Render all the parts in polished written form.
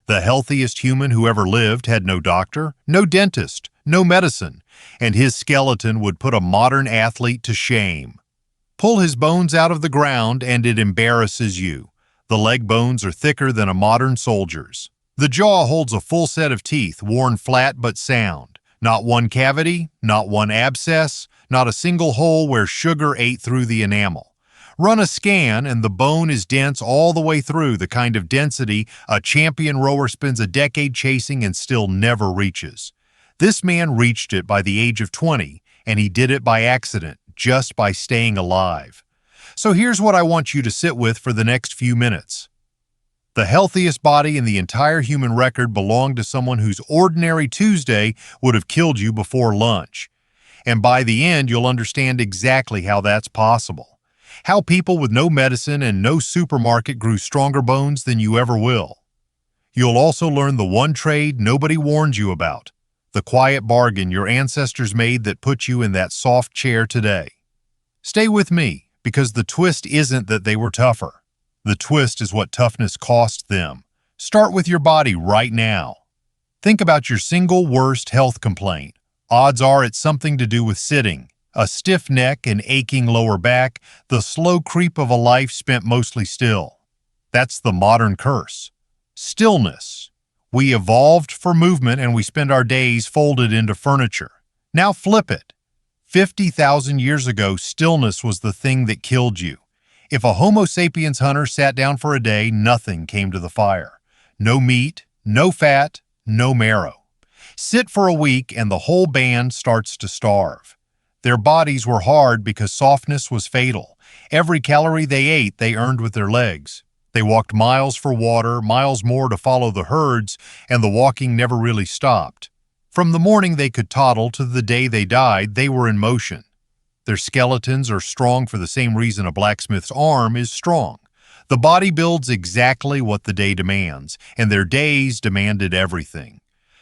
The healthiest human who ever lived had no doctor, no dentist, no medicine, and his skeleton would put a modern athlete to shame. Pull his bones out of the ground and it embarrasses you. The leg bones are thicker than a modern soldier's. The jaw holds a full set of teeth, worn flat but sound. Not one cavity, not one abscess, not a single hole where sugar ate through the enamel. Run a scan and the bone is dense all the way through, the kind of density a champion rower spends a decade chasing and still never reaches. This man reached it by the age of 20, and he did it by accident, just by staying alive. So here's what I want you to sit with for the next few minutes. The healthiest body in the entire human record belonged to someone whose ordinary Tuesday would have killed you before lunch. And by the end, you'll understand exactly how that's possible. How people with no medicine and no supermarket grew stronger bones than you ever will. You'll also learn the one trade nobody warned you about, the quiet bargain your ancestors made that put you in that soft chair today. Stay with me, because the twist isn't that they were tougher. The twist is what toughness cost them. Start with your body right now. Think about your single worst health complaint. Odds are it's something to do with sitting. A stiff neck, an aching lower back, the slow creep of a life spent mostly still. That's the modern curse. Stillness. We evolved for movement and we spend our days folded into furniture. Now flip it. 50,000 years ago, stillness was the thing that killed you. If a Homo sapiens hunter sat down for a day, nothing came to the fire. No meat, no fat, no marrow. Sit for a week and the whole band starts to starve. Their bodies were hard because softness was fatal. Every calorie they ate, they earned with their legs. They walked miles for water, miles more to follow the herds, and the walking never really stopped. From the morning they could toddle to the day they died, they were in motion. Their skeletons are strong for the same reason a blacksmith's arm is strong. The body builds exactly what the day demands, and their days demanded everything.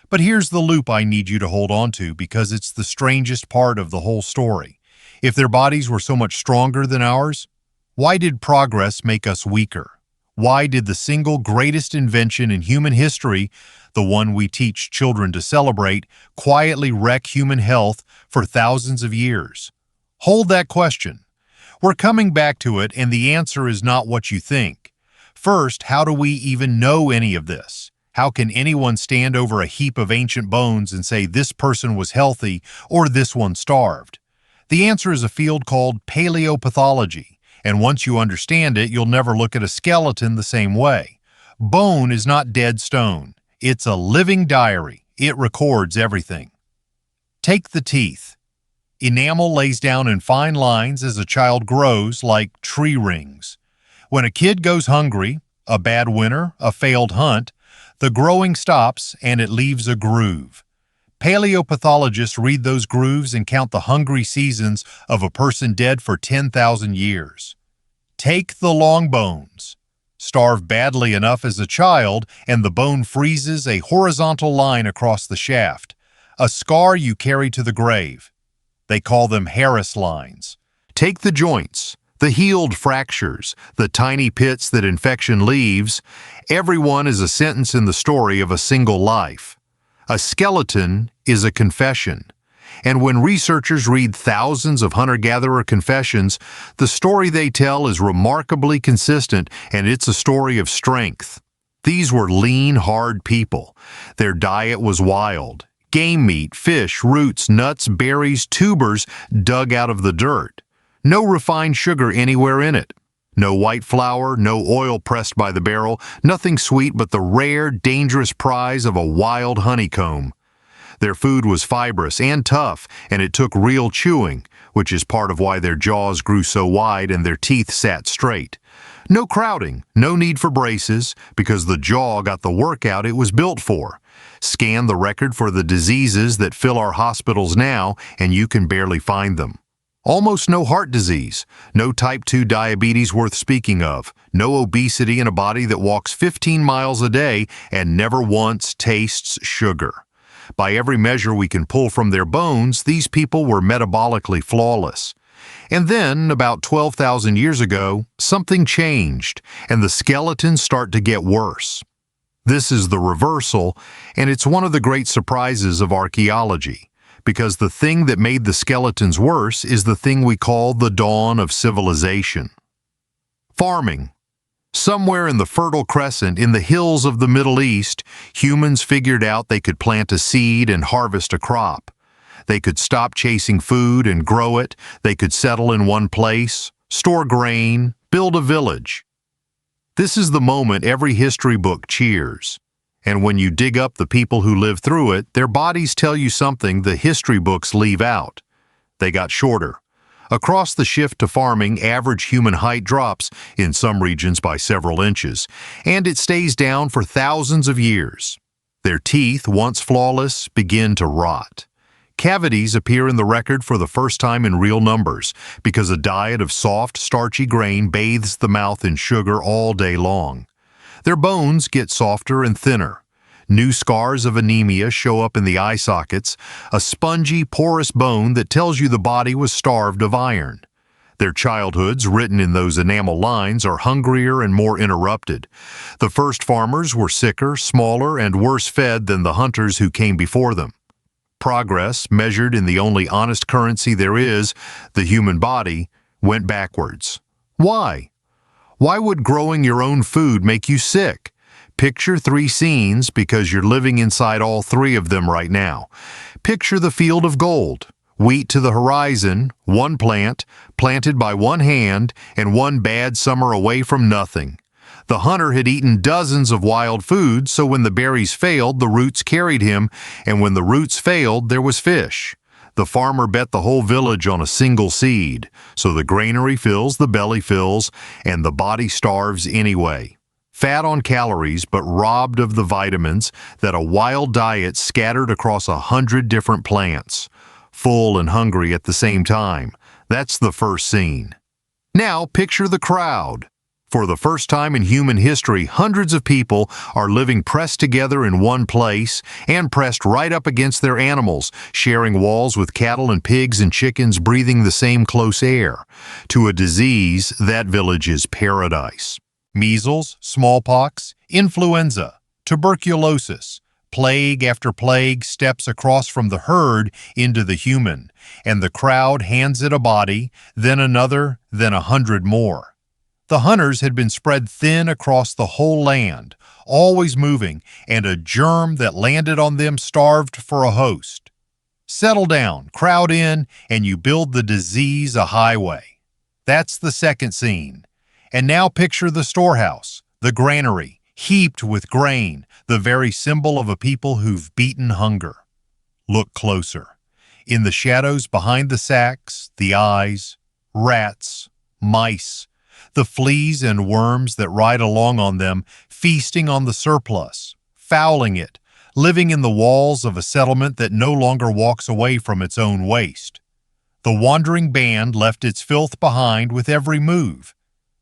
But here's the loop I need you to hold on to because it's the strangest part of the whole story. If their bodies were so much stronger than ours, why did progress make us weaker? Why did the single greatest invention in human history, the one we teach children to celebrate, quietly wreck human health for thousands of years? Hold that question. We're coming back to it, and the answer is not what you think. First, how do we even know any of this? How can anyone stand over a heap of ancient bones and say this person was healthy or this one starved? The answer is a field called paleopathology, and once you understand it, you'll never look at a skeleton the same way. Bone is not dead stone. It's a living diary. It records everything. Take the teeth. Enamel lays down in fine lines as a child grows, like tree rings. When a kid goes hungry, a bad winter, a failed hunt, the growing stops and it leaves a groove. Paleopathologists read those grooves and count the hungry seasons of a person dead for 10,000 years. Take the long bones. Starve badly enough as a child and the bone freezes a horizontal line across the shaft, a scar you carry to the grave. They call them Harris lines. Take the joints. The healed fractures, the tiny pits that infection leaves, everyone is a sentence in the story of a single life. A skeleton is a confession. And when researchers read thousands of hunter-gatherer confessions, the story they tell is remarkably consistent, and it's a story of strength. These were lean, hard people. Their diet was wild. Game meat, fish, roots, nuts, berries, tubers dug out of the dirt. No refined sugar anywhere in it. No white flour, no oil pressed by the barrel, nothing sweet but the rare, dangerous prize of a wild honeycomb. Their food was fibrous and tough, and it took real chewing, which is part of why their jaws grew so wide and their teeth sat straight. No crowding, no need for braces, because the jaw got the workout it was built for. Scan the record for the diseases that fill our hospitals now, and you can barely find them. Almost no heart disease, no type 2 diabetes worth speaking of, no obesity in a body that walks 15 miles a day and never once tastes sugar. By every measure we can pull from their bones, these people were metabolically flawless. And then, about 12,000 years ago, something changed, and the skeletons start to get worse. This is the reversal, and it's one of the great surprises of archaeology, because the thing that made the skeletons worse is the thing we call the dawn of civilization. Farming. Somewhere in the Fertile Crescent, in the hills of the Middle East, humans figured out they could plant a seed and harvest a crop. They could stop chasing food and grow it. They could settle in one place, store grain, build a village. This is the moment every history book cheers. And when you dig up the people who lived through it, their bodies tell you something the history books leave out. They got shorter. Across the shift to farming, average human height drops, in some regions by several inches, and it stays down for thousands of years. Their teeth, once flawless, begin to rot. Cavities appear in the record for the first time in real numbers because a diet of soft, starchy grain bathes the mouth in sugar all day long. Their bones get softer and thinner. New scars of anemia show up in the eye sockets, a spongy, porous bone that tells you the body was starved of iron. Their childhoods, written in those enamel lines, are hungrier and more interrupted. The first farmers were sicker, smaller, and worse fed than the hunters who came before them. Progress, measured in the only honest currency there is, the human body, went backwards. Why? Why would growing your own food make you sick? Picture three scenes because you're living inside all three of them right now. Picture the field of gold, wheat to the horizon, one plant, planted by one hand, and one bad summer away from nothing. The hunter had eaten dozens of wild foods, so when the berries failed, the roots carried him, and when the roots failed, there was fish. The farmer bet the whole village on a single seed, so the granary fills, the belly fills, and the body starves anyway. Fat on calories, but robbed of the vitamins that a wild diet scattered across 100 different plants. Full and hungry at the same time. That's the first scene. Now picture the crowd. For the first time in human history, hundreds of people are living pressed together in one place and pressed right up against their animals, sharing walls with cattle and pigs and chickens breathing the same close air. To a disease, that village is paradise. Measles, smallpox, influenza, tuberculosis, plague after plague steps across from the herd into the human, and the crowd hands it a body, then another, then 100 more. The hunters had been spread thin across the whole land, always moving, and a germ that landed on them starved for a host. Settle down, crowd in, and you build the disease a highway. That's the second scene. And now picture the storehouse, the granary, heaped with grain, the very symbol of a people who've beaten hunger. Look closer. In the shadows behind the sacks, the eyes, rats, mice, the fleas and worms that ride along on them, feasting on the surplus, fouling it, living in the walls of a settlement that no longer walks away from its own waste. The wandering band left its filth behind with every move.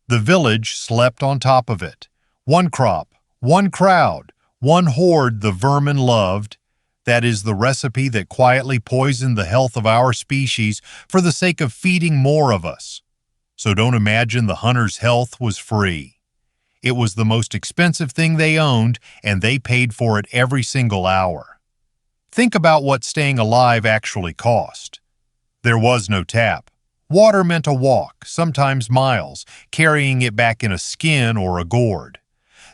The village slept on top of it. One crop, one crowd, one horde the vermin loved. That is the recipe that quietly poisoned the health of our species for the sake of feeding more of us. So don't imagine the hunter's health was free. It was the most expensive thing they owned, and they paid for it every single hour. Think about what staying alive actually cost. There was no tap. Water meant a walk, sometimes miles, carrying it back in a skin or a gourd.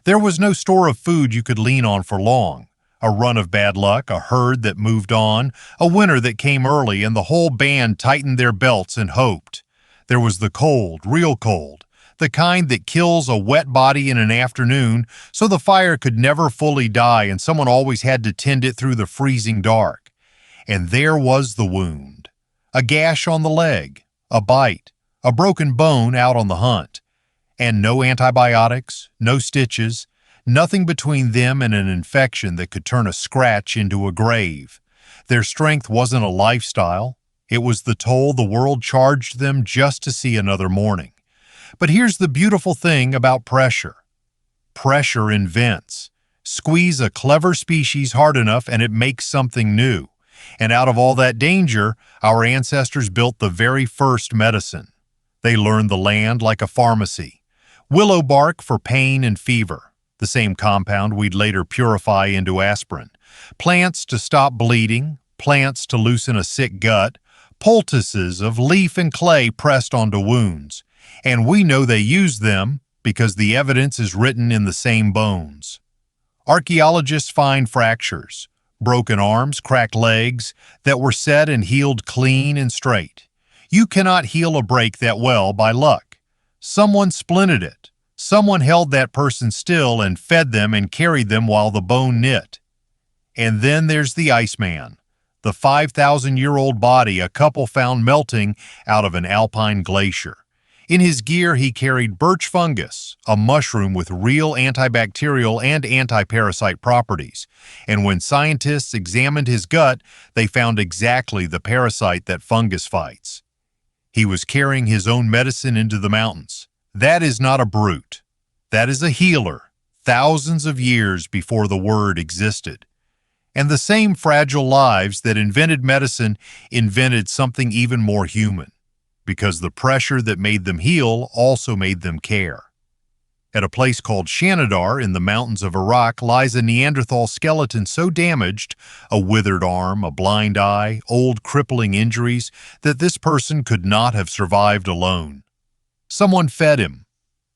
There was no store of food you could lean on for long. A run of bad luck, a herd that moved on, a winter that came early, and the whole band tightened their belts and hoped. There was the cold, real cold, the kind that kills a wet body in an afternoon so the fire could never fully die and someone always had to tend it through the freezing dark. And there was the wound. A gash on the leg, a bite, a broken bone out on the hunt. And no antibiotics, no stitches, nothing between them and an infection that could turn a scratch into a grave. Their strength wasn't a lifestyle. It was the toll the world charged them just to see another morning. But here's the beautiful thing about pressure. Pressure invents. Squeeze a clever species hard enough and it makes something new. And out of all that danger, our ancestors built the very first medicine. They learned the land like a pharmacy. Willow bark for pain and fever. the same compound we'd later purify into aspirin. Plants to stop bleeding, plants to loosen a sick gut, poultices of leaf and clay pressed onto wounds. And we know they used them because the evidence is written in the same bones. Archaeologists find fractures, broken arms, cracked legs that were set and healed clean and straight. You cannot heal a break that well by luck. Someone splinted it. Someone held that person still and fed them and carried them while the bone knit. And then there's the Iceman, the 5,000-year-old body a couple found melting out of an alpine glacier. In his gear, he carried birch fungus, a mushroom with real antibacterial and anti-parasite properties. And when scientists examined his gut, they found exactly the parasite that fungus fights. He was carrying his own medicine into the mountains. That is not a brute. That is a healer, thousands of years before the word existed. And the same fragile lives that invented medicine invented something even more human, because the pressure that made them heal also made them care. At a place called Shanidar in the mountains of Iraq lies a Neanderthal skeleton so damaged, a withered arm, a blind eye, old crippling injuries, that this person could not have survived alone. Someone fed him.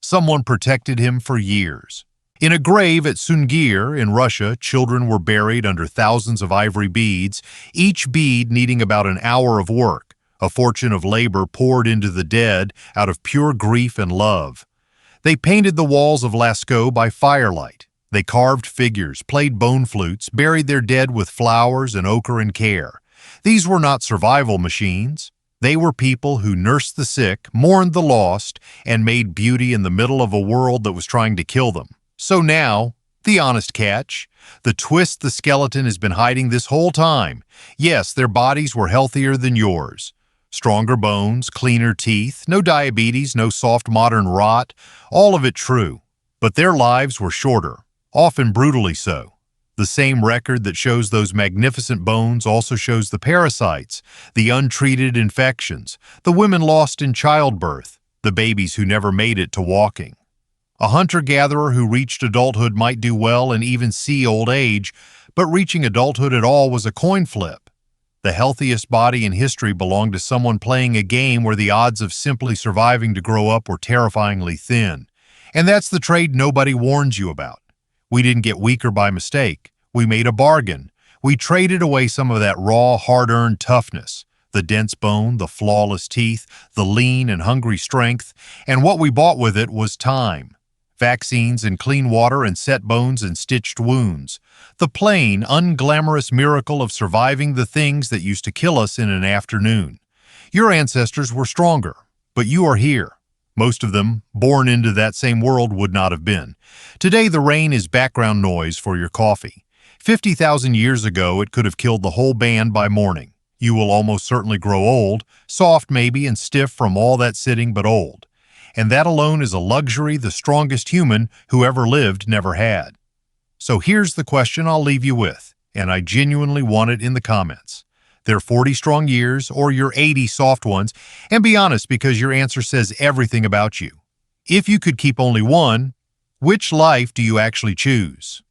Someone protected him for years. In a grave at Sungir in Russia, children were buried under thousands of ivory beads, each bead needing about an hour of work, a fortune of labor poured into the dead out of pure grief and love. They painted the walls of Lascaux by firelight. They carved figures, played bone flutes, buried their dead with flowers and ochre and care. These were not survival machines. They were people who nursed the sick, mourned the lost, and made beauty in the middle of a world that was trying to kill them. So now, the honest catch, the twist the skeleton has been hiding this whole time. Yes, their bodies were healthier than yours. Stronger bones, cleaner teeth, no diabetes, no soft modern rot, all of it true. But their lives were shorter, often brutally so. The same record that shows those magnificent bones also shows the parasites, the untreated infections, the women lost in childbirth, the babies who never made it to walking. A hunter-gatherer who reached adulthood might do well and even see old age, but reaching adulthood at all was a coin flip. The healthiest body in history belonged to someone playing a game where the odds of simply surviving to grow up were terrifyingly thin. And that's the trade nobody warns you about. We didn't get weaker by mistake. We made a bargain. We traded away some of that raw, hard-earned toughness, the dense bone, the flawless teeth, the lean and hungry strength, and what we bought with it was time. Vaccines and clean water and set bones and stitched wounds. The plain, unglamorous miracle of surviving the things that used to kill us in an afternoon. Your ancestors were stronger, but you are here. Most of them, born into that same world, would not have been. Today the rain is background noise for your coffee. 50,000 years ago it could have killed the whole band by morning. You will almost certainly grow old, soft maybe and stiff from all that sitting, but old. And that alone is a luxury the strongest human who ever lived never had. So here's the question I'll leave you with, and I genuinely want it in the comments. Their 40 strong years or your 80 soft ones, and be honest because your answer says everything about you. If you could keep only one, which life do you actually choose?